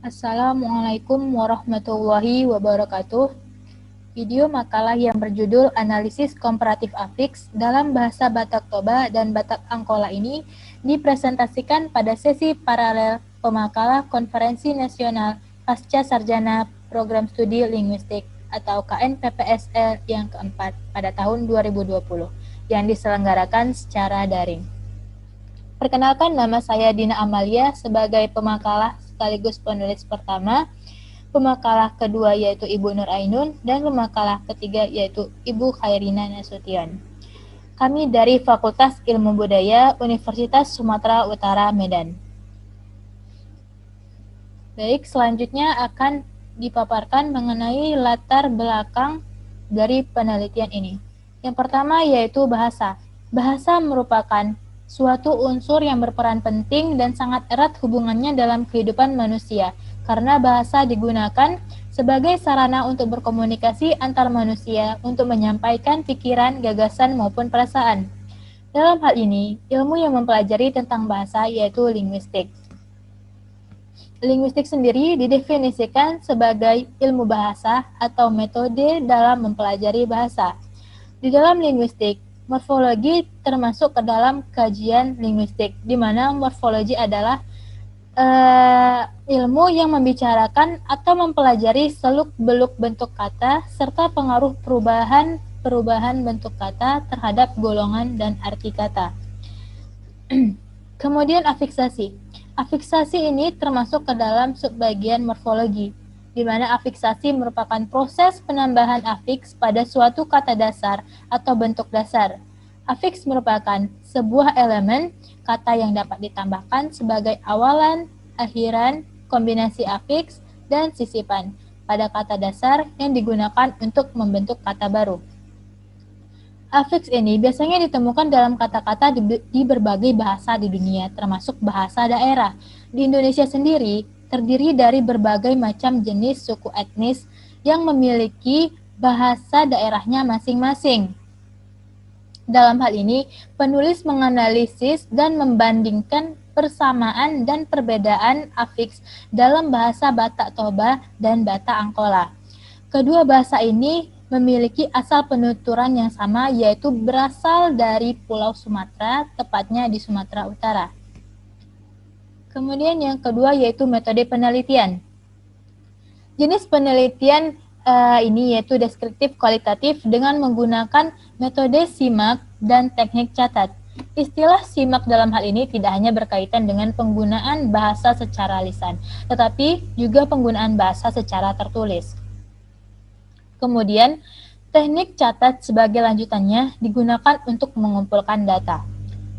Assalamualaikum warahmatullahi wabarakatuh. Video makalah yang berjudul Analisis Komparatif Afiks dalam Bahasa Batak Toba dan Batak Angkola ini dipresentasikan pada sesi paralel pemakalah Konferensi Nasional Pasca Sarjana Program Studi Linguistik atau KNPPSL yang keempat pada tahun 2020 yang diselenggarakan secara daring. Perkenalkan, nama saya Dina Amalia sebagai pemakalah sekaligus penulis pertama, pemakalah kedua yaitu Ibu Nur Ainun, dan pemakalah ketiga yaitu Ibu Khairina Nasution. Kami dari Fakultas Ilmu Budaya Universitas Sumatera Utara, Medan. Baik, selanjutnya akan dipaparkan mengenai latar belakang dari penelitian ini. Yang pertama yaitu bahasa. Bahasa merupakan suatu unsur yang berperan penting dan sangat erat hubungannya dalam kehidupan manusia, karena bahasa digunakan sebagai sarana untuk berkomunikasi antar manusia untuk menyampaikan pikiran, gagasan, maupun perasaan. Dalam hal ini, ilmu yang mempelajari tentang bahasa yaitu linguistik. Linguistik sendiri didefinisikan sebagai ilmu bahasa atau metode dalam mempelajari bahasa. Di dalam linguistik, morfologi termasuk ke dalam kajian linguistik, di mana morfologi adalah ilmu yang membicarakan atau mempelajari seluk-beluk bentuk kata serta pengaruh perubahan bentuk kata terhadap golongan dan arti kata. Kemudian afiksasi. Afiksasi ini termasuk ke dalam subbagian morfologi, di mana afiksasi merupakan proses penambahan afiks pada suatu kata dasar atau bentuk dasar. Afiks merupakan sebuah elemen kata yang dapat ditambahkan sebagai awalan, akhiran, kombinasi afiks, dan sisipan pada kata dasar yang digunakan untuk membentuk kata baru. Afiks ini biasanya ditemukan dalam kata-kata di berbagai bahasa di dunia, termasuk bahasa daerah. Di Indonesia sendiri, terdiri dari berbagai macam jenis suku etnis yang memiliki bahasa daerahnya masing-masing. Dalam hal ini, penulis menganalisis dan membandingkan persamaan dan perbedaan afiks dalam bahasa Batak Toba dan Batak Angkola. Kedua bahasa ini memiliki asal penuturan yang sama, yaitu berasal dari Pulau Sumatera, tepatnya di Sumatera Utara. Kemudian yang kedua yaitu metode penelitian. Jenis penelitian ini yaitu deskriptif kualitatif dengan menggunakan metode simak dan teknik catat. Istilah simak dalam hal ini tidak hanya berkaitan dengan penggunaan bahasa secara lisan, tetapi juga penggunaan bahasa secara tertulis. Kemudian, teknik catat sebagai lanjutannya digunakan untuk mengumpulkan data.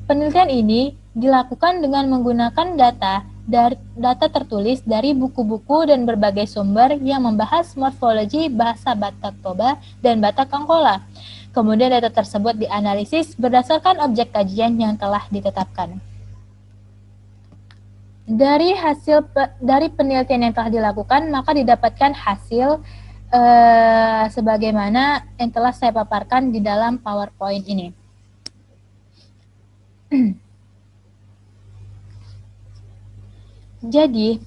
Penelitian ini dilakukan dengan menggunakan data tertulis dari buku-buku dan berbagai sumber yang membahas morfologi bahasa Batak Toba dan Batak Angkola. Kemudian data tersebut dianalisis berdasarkan objek kajian yang telah ditetapkan. Dari penelitian yang telah dilakukan, maka didapatkan hasil sebagaimana yang telah saya paparkan di dalam PowerPoint ini. Jadi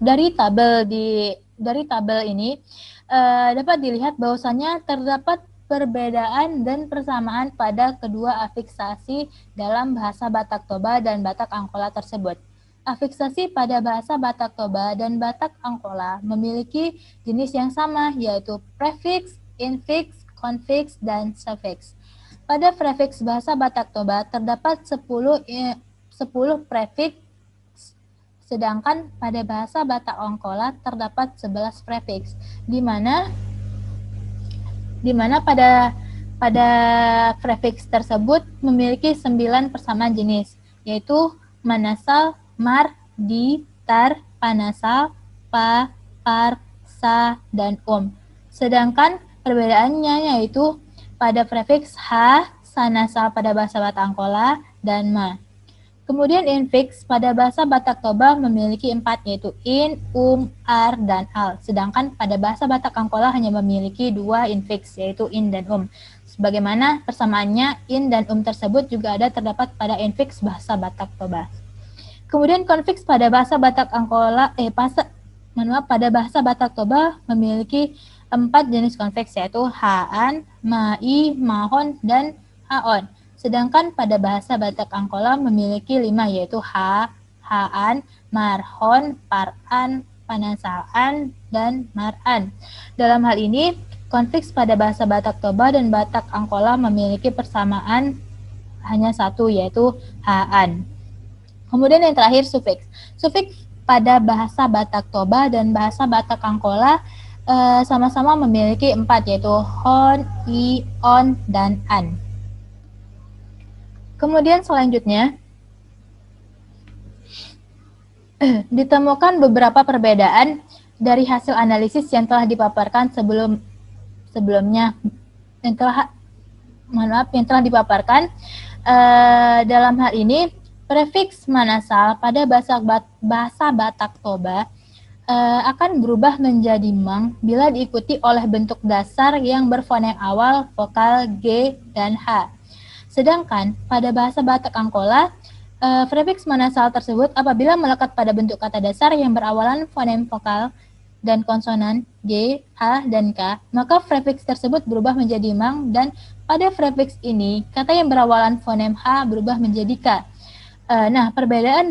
dari tabel ini dapat dilihat bahwasannya terdapat perbedaan dan persamaan pada kedua afiksasi dalam bahasa Batak Toba dan Batak Angkola tersebut. Afiksasi pada bahasa Batak Toba dan Batak Angkola memiliki jenis yang sama, yaitu prefiks, infiks, konfiks, dan sufiks. Pada prefiks bahasa Batak Toba terdapat 10 prefiks, sedangkan pada bahasa Batak Angkola terdapat 11 prefiks, di mana pada prefiks tersebut memiliki 9 persamaan jenis, yaitu manasal, mar, di, tar, panasal, pa, par, sa, dan Sedangkan perbedaannya yaitu pada prefiks ha, sanasal pada bahasa Batak Angkola, dan ma. Kemudian infiks pada bahasa Batak Toba memiliki 4, yaitu in, ar, dan al. Sedangkan pada bahasa Batak Angkola hanya memiliki 2 infiks, yaitu in dan Sebagaimana persamaannya, in dan tersebut juga ada terdapat pada infiks bahasa Batak Toba. Kemudian konfiks pada bahasa Batak Angkola, pada bahasa Batak Toba memiliki 4 jenis konfiks, yaitu haan, mai, mahon, dan haon. Sedangkan pada bahasa Batak Angkola memiliki 5, yaitu haan, marhon, paran, panasaan, dan maran. Dalam hal ini, konfiks pada bahasa Batak Toba dan Batak Angkola memiliki persamaan hanya satu, yaitu haan. Kemudian yang terakhir sufiks. Sufiks pada bahasa Batak Toba dan bahasa Batak Angkola sama-sama memiliki 4, yaitu hon, i, on, dan an. Kemudian selanjutnya, ditemukan beberapa perbedaan dari hasil analisis yang telah dipaparkan sebelumnya, yang telah dipaparkan. Dalam hal ini, prefiks manasal pada bahasa Batak Toba akan berubah menjadi mang bila diikuti oleh bentuk dasar yang berfonem awal vokal G dan H. Sedangkan pada bahasa Batak Angkola, prefiks manasal tersebut apabila melekat pada bentuk kata dasar yang berawalan fonem vokal dan konsonan G, H, dan K, maka prefiks tersebut berubah menjadi mang, dan pada prefiks ini, kata yang berawalan fonem H berubah menjadi K. Nah, perbedaan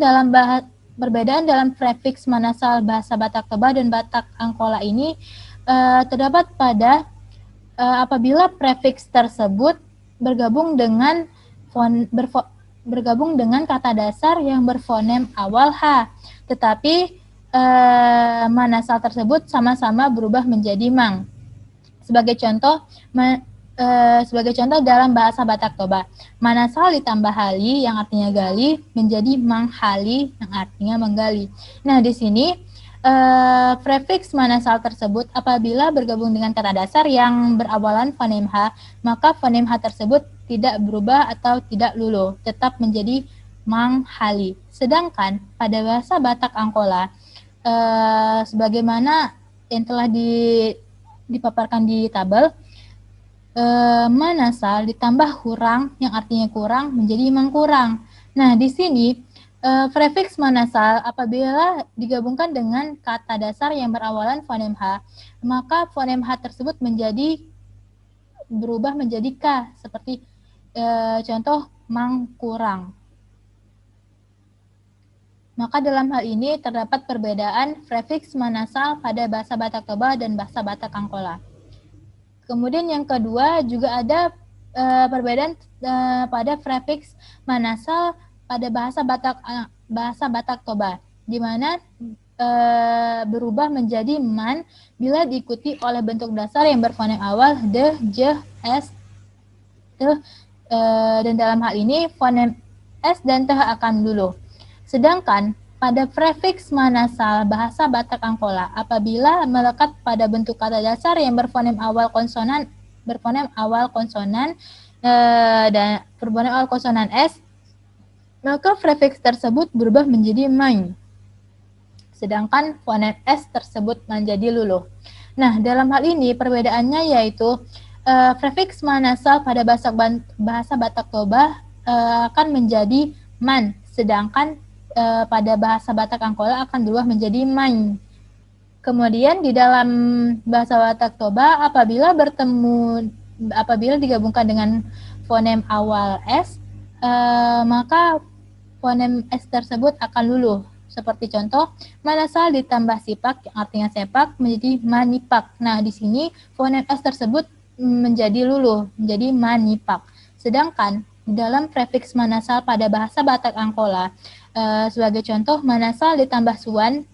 dalam prefiks manasal bahasa Batak Toba dan Batak Angkola ini terdapat pada apabila prefiks tersebut bergabung dengan kata dasar yang berfonem awal H, tetapi manasal tersebut sama-sama berubah menjadi mang. Sebagai contoh dalam bahasa Batak Toba, manasal ditambah hali yang artinya gali menjadi manghali yang artinya menggali. Nah, di sini prefiks manasal tersebut apabila bergabung dengan kata dasar yang berawalan fonem H, maka fonem H tersebut tidak berubah atau tidak luluh, tetap menjadi manghali. Sedangkan pada bahasa Batak Angkola, sebagaimana yang telah dipaparkan di tabel, manasal ditambah hurang yang artinya kurang menjadi mangkurang. Nah, di sini prefiks manasal apabila digabungkan dengan kata dasar yang berawalan fonem H, maka fonem H tersebut berubah menjadi K, seperti contoh mangkurang. Maka dalam hal ini terdapat perbedaan prefiks manasal pada bahasa Batak Toba dan bahasa Batak Angkola. Kemudian yang kedua juga ada perbedaan pada prefiks manasal pada bahasa Batak Toba, di mana berubah menjadi man bila diikuti oleh bentuk dasar yang berfonem awal de, je, s, te, dan dalam hal ini fonem s dan te akan luluh. Sedangkan pada prefiks manasal bahasa Batak Angkola apabila melekat pada bentuk kata dasar yang berfonem awal konsonan dan berfonem awal konsonan s, maka prefiks tersebut berubah menjadi main. Sedangkan fonem s tersebut menjadi luluh. Nah, dalam hal ini perbedaannya yaitu prefiks manasal pada bahasa Batak Toba akan menjadi man, sedangkan pada bahasa Batak Angkola akan berubah menjadi main. Kemudian di dalam bahasa Batak Toba apabila digabungkan dengan fonem awal s, maka fonem s tersebut akan luluh. Seperti contoh, manasal ditambah sipak yang artinya sepak menjadi manipak. Nah, di sini fonem s tersebut menjadi luluh, menjadi manipak. Sedangkan di dalam prefiks manasal pada bahasa Batak Angkola, sebagai contoh, manasal ditambah suan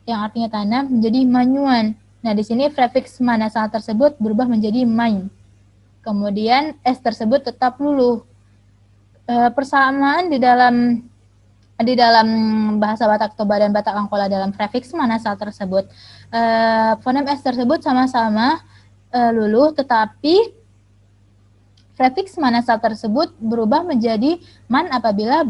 yang artinya tanam menjadi manyuan. Nah, di sini prefiks manasal tersebut berubah menjadi main. Kemudian s tersebut tetap luluh. Persamaan di dalam bahasa Batak Toba dan Batak Angkola dalam prefiks manasal tersebut, fonem s tersebut sama-sama luluh, tetapi prefiks manasal tersebut berubah menjadi man apabila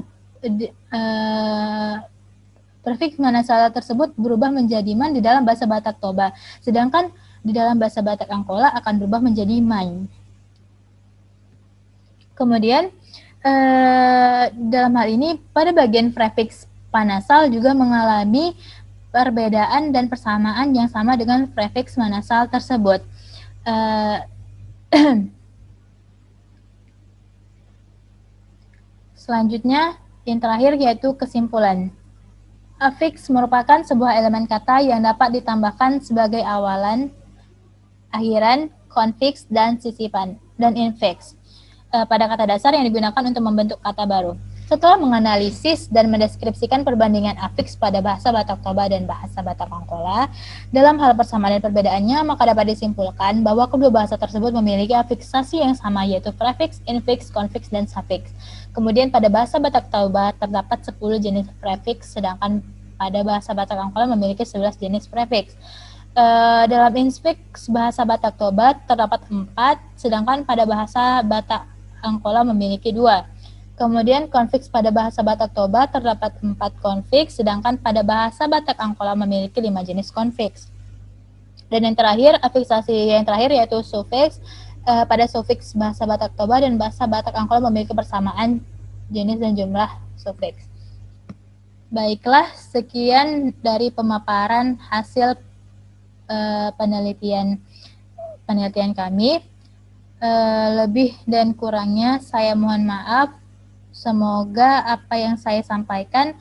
prefiks manasal tersebut berubah menjadi man di dalam bahasa Batak Toba, sedangkan di dalam bahasa Batak Angkola akan berubah menjadi main. Kemudian dalam hal ini pada bagian prefiks Panasal juga mengalami perbedaan dan persamaan yang sama dengan prefiks manasal tersebut. Selanjutnya, yang terakhir yaitu kesimpulan. Afiks merupakan sebuah elemen kata yang dapat ditambahkan sebagai awalan, akhiran, konfiks, dan sisipan, dan infiks pada kata dasar yang digunakan untuk membentuk kata baru. Setelah menganalisis dan mendeskripsikan perbandingan afiks pada bahasa Batak Toba dan bahasa Batak Angkola, dalam hal persamaan dan perbedaannya, maka dapat disimpulkan bahwa kedua bahasa tersebut memiliki afiksasi yang sama, yaitu prefiks, infiks, konfiks, dan sufiks. Kemudian pada bahasa Batak Toba terdapat 10 jenis prefiks, sedangkan pada bahasa Batak Angkola memiliki 11 jenis prefiks. Dalam infiks bahasa Batak Toba terdapat 4, sedangkan pada bahasa Batak Angkola memiliki 2. Kemudian konfiks pada bahasa Batak Toba terdapat 4 konfiks, sedangkan pada bahasa Batak Angkola memiliki 5 jenis konfiks. Dan yang terakhir, afiksasi yang terakhir yaitu sufiks. Pada sufiks bahasa Batak Toba dan bahasa Batak Angkola memiliki persamaan jenis dan jumlah sufiks. Baiklah, sekian dari pemaparan hasil penelitian kami. Lebih dan kurangnya saya mohon maaf. Semoga apa yang saya sampaikan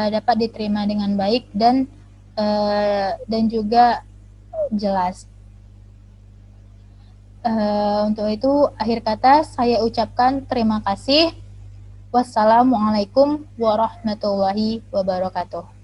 dapat diterima dengan baik dan juga jelas. Untuk itu, akhir kata saya ucapkan terima kasih. Wassalamualaikum warahmatullahi wabarakatuh.